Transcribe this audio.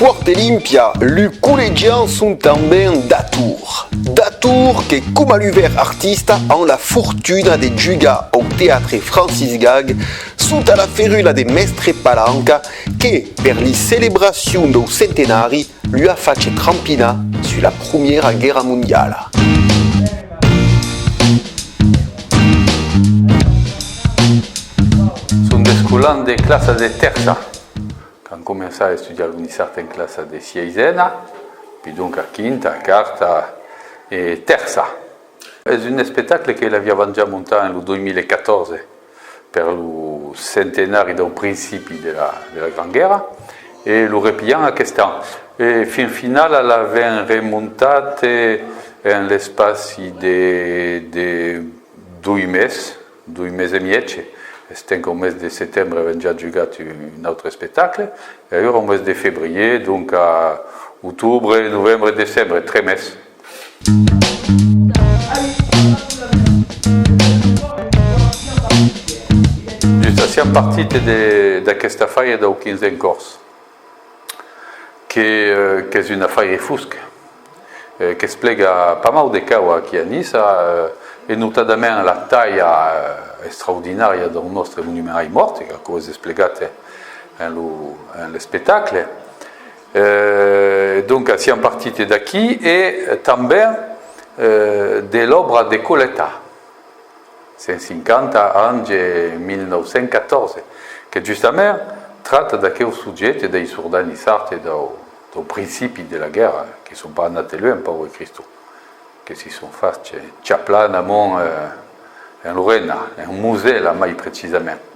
Puerto Limpia, le collégiens sont também d'atur. D'atur che, come l'uver artista, han la fortuna de giugar au Teatre Francis Gag sotto la ferula de Mestre Palanca che, per la celebrazione del centenari, lui ha fatto trampina sulla Prima Guerra Mondiale. Sono descolant de classe de terza, quand commença a étudier une certaine classe de sixième, puis donc à quinta, quarta et terza. C'est un spectacle che l'aveva già montato nel 2014 per il centenario del principio della Gran Guerra e lo ripigliamo a quest'anno. E fin finale l'abbiamo remontato nell'espazio di 2 mesi e mezzo. C'était au mois de septembre, on a déjà joué un autre spectacle. Et alors, au mois de février, donc à octobre, novembre, décembre, 3 meses. Juste siamo partiti da questa faia del 15 in corso, che è una faia fusca, che spiega pas mal de cau aqui a Nissa, e notadament la taglia straordinaria del nostro monumento ai morti, che come spiegate nello spettacolo. Donc siamo partiti da qui e também dell'opera di Coletta, 150 anni 1914, che giustamente tratta da quei soggetti dei sordanizzati dal principio della guerra, che sono pas nati lui un povero Cristo, che si sono fatti Chaplin a Mont in Lorena, in un museo là, mai precisamente.